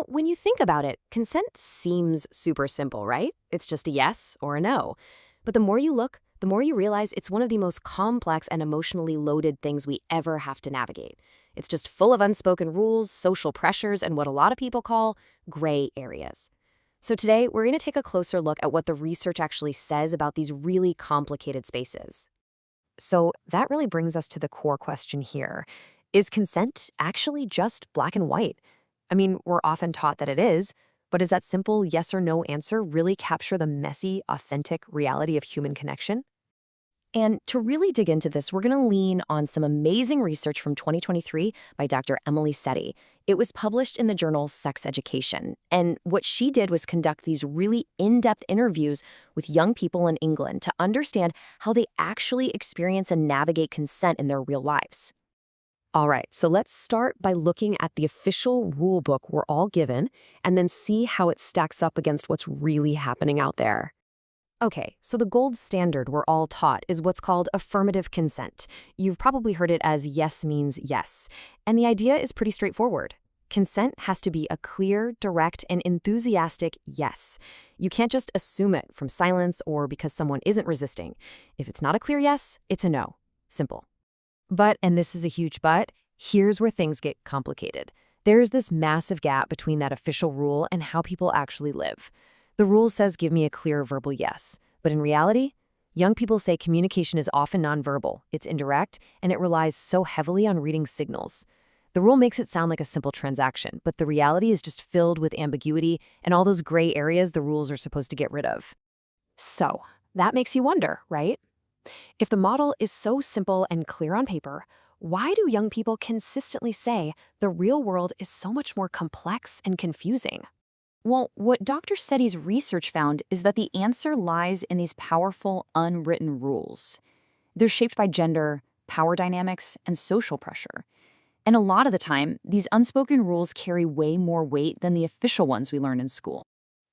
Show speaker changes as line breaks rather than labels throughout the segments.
When you think about it, consent seems super simple, right? It's just a yes or a no. But the more you look, the more you realize it's one of the most complex and emotionally loaded things we ever have to navigate. It's just full of unspoken rules, social pressures, and what a lot of people call gray areas. So today, we're going to take a closer look at what the research actually says about these really complicated spaces. So that really brings us to the core question here. Is consent actually just black and white? I mean, we're often taught that it is, but does that simple yes or no answer really capture the messy, authentic reality of human connection? And to really dig into this, we're going to lean on some amazing research from 2023 by Dr. Emily Setty. It was published in the journal Sex Education. And what she did was conduct these really in-depth interviews with young people in England to understand how they actually experience and navigate consent in their real lives. All right, so let's start by looking at the official rule book we're all given and then see how it stacks up against what's really happening out there. Okay, so the gold standard we're all taught is what's called affirmative consent. You've probably heard it as yes means yes. And the idea is pretty straightforward. Consent has to be a clear, direct, and enthusiastic yes. You can't just assume it from silence or because someone isn't resisting. If it's not a clear yes, it's a no. Simple. But, and this is a huge but, here's where things get complicated. There's this massive gap between that official rule and how people actually live. The rule says give me a clear verbal yes, but in reality, young people say communication is often nonverbal, it's indirect, and it relies so heavily on reading signals. The rule makes it sound like a simple transaction, but the reality is just filled with ambiguity and all those gray areas the rules are supposed to get rid of. So, that makes you wonder, right? If the model is so simple and clear on paper, why do young people consistently say the real world is so much more complex and confusing? Well, what Dr. Setty's research found is that the answer lies in these powerful, unwritten rules. They're shaped by gender, power dynamics, and social pressure. And a lot of the time, these unspoken rules carry way more weight than the official ones we learn in school.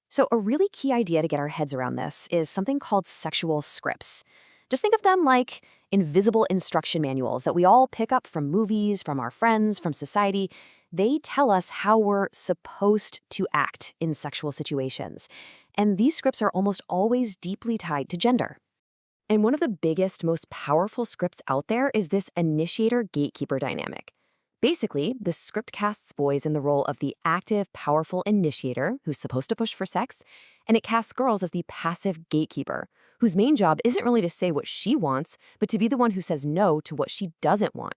So a really key idea to get our heads around this is something called sexual scripts. Just think of them like invisible instruction manuals that we all pick up from movies, from our friends, from society. They tell us how we're supposed to act in sexual situations. And these scripts are almost always deeply tied to gender. And one of the biggest, most powerful scripts out there is this initiator-gatekeeper dynamic. Basically, the script casts boys in the role of the active, powerful initiator who's supposed to push for sex, and it casts girls as the passive gatekeeper, whose main job isn't really to say what she wants, but to be the one who says no to what she doesn't want.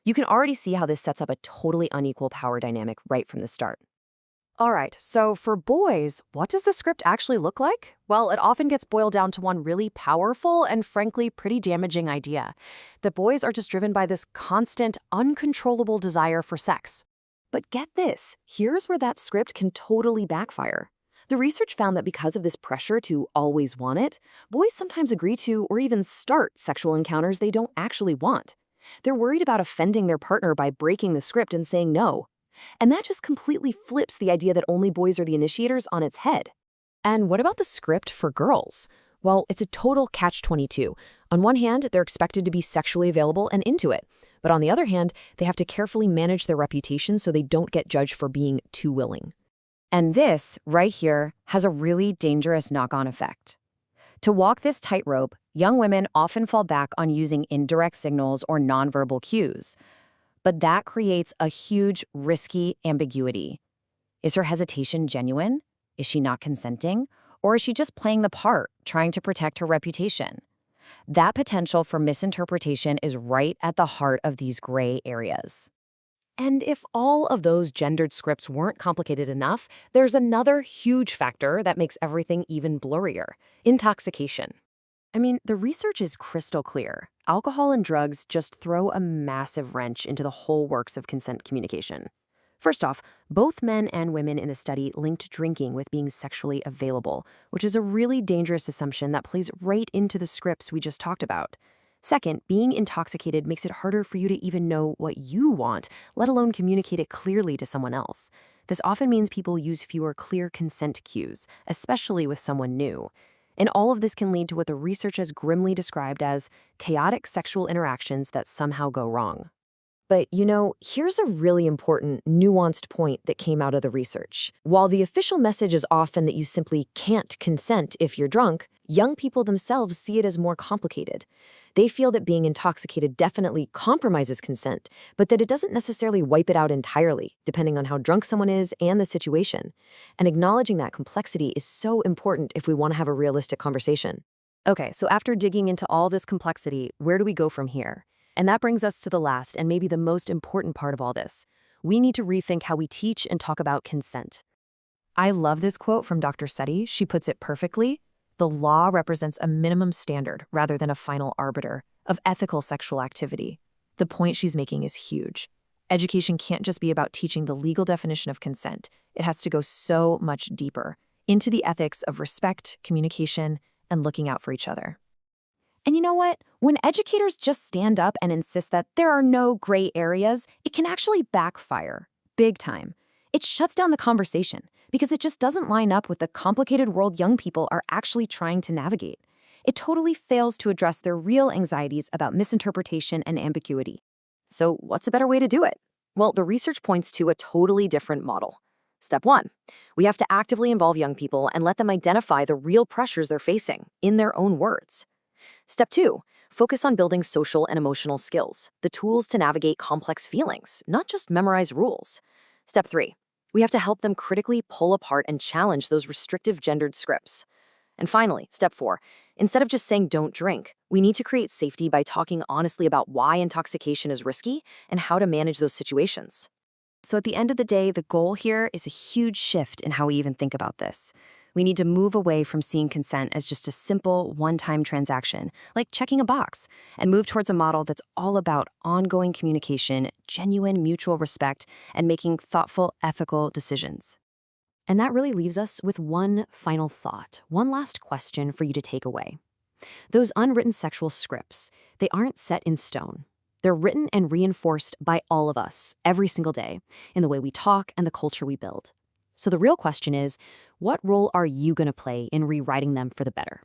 You can already see how this sets up a totally unequal power dynamic right from the start. All right, so for boys, what does the script actually look like? Well, it often gets boiled down to one really powerful and frankly pretty damaging idea, that boys are just driven by this constant, uncontrollable desire for sex. But get this, here's where that script can totally backfire. The research found that because of this pressure to always want it, boys sometimes agree to or even start sexual encounters they don't actually want. They're worried about offending their partner by breaking the script and saying no. And that just completely flips the idea that only boys are the initiators on its head. And what about the script for girls? Well, it's a total catch-22. On one hand, they're expected to be sexually available and into it. But on the other hand, they have to carefully manage their reputation so they don't get judged for being too willing. And this, right here, has a really dangerous knock-on effect. To walk this tightrope, young women often fall back on using indirect signals or nonverbal cues. But that creates a huge, risky ambiguity. Is her hesitation genuine? Is she not consenting? Or is she just playing the part, trying to protect her reputation? That potential for misinterpretation is right at the heart of these gray areas. And if all of those gendered scripts weren't complicated enough, there's another huge factor that makes everything even blurrier: intoxication. I mean, the research is crystal clear. Alcohol and drugs just throw a massive wrench into the whole works of consent communication. First off, both men and women in the study linked drinking with being sexually available, which is a really dangerous assumption that plays right into the scripts we just talked about. Second, being intoxicated makes it harder for you to even know what you want, let alone communicate it clearly to someone else. This often means people use fewer clear consent cues, especially with someone new. And all of this can lead to what the research has grimly described as chaotic sexual interactions that somehow go wrong. But, here's a really important, nuanced point that came out of the research. While the official message is often that you simply can't consent if you're drunk, young people themselves see it as more complicated. They feel that being intoxicated definitely compromises consent, but that it doesn't necessarily wipe it out entirely, depending on how drunk someone is and the situation. And acknowledging that complexity is so important if we want to have a realistic conversation. Okay, so after digging into all this complexity, where do we go from here? And that brings us to the last and maybe the most important part of all this. We need to rethink how we teach and talk about consent. I love this quote from Dr. Setty. She puts it perfectly. The law represents a minimum standard rather than a final arbiter of ethical sexual activity. The point she's making is huge. Education can't just be about teaching the legal definition of consent. It has to go so much deeper into the ethics of respect, communication, and looking out for each other. And you know what? When educators just stand up and insist that there are no gray areas, it can actually backfire, big time. It shuts down the conversation because it just doesn't line up with the complicated world young people are actually trying to navigate. It totally fails to address their real anxieties about misinterpretation and ambiguity. So what's a better way to do it? Well, the research points to a totally different model. Step 1, we have to actively involve young people and let them identify the real pressures they're facing in their own words. Step 2, focus on building social and emotional skills, the tools to navigate complex feelings, not just memorize rules. Step 3, we have to help them critically pull apart and challenge those restrictive gendered scripts. And finally, step 4, instead of just saying don't drink, we need to create safety by talking honestly about why intoxication is risky and how to manage those situations. So at the end of the day, the goal here is a huge shift in how we even think about this. We need to move away from seeing consent as just a simple, one-time transaction, like checking a box, and move towards a model that's all about ongoing communication, genuine mutual respect, and making thoughtful, ethical decisions. And that really leaves us with one final thought, one last question for you to take away. Those unwritten sexual scripts, they aren't set in stone. They're written and reinforced by all of us every single day in the way we talk and the culture we build. So the real question is, what role are you going to play in rewriting them for the better?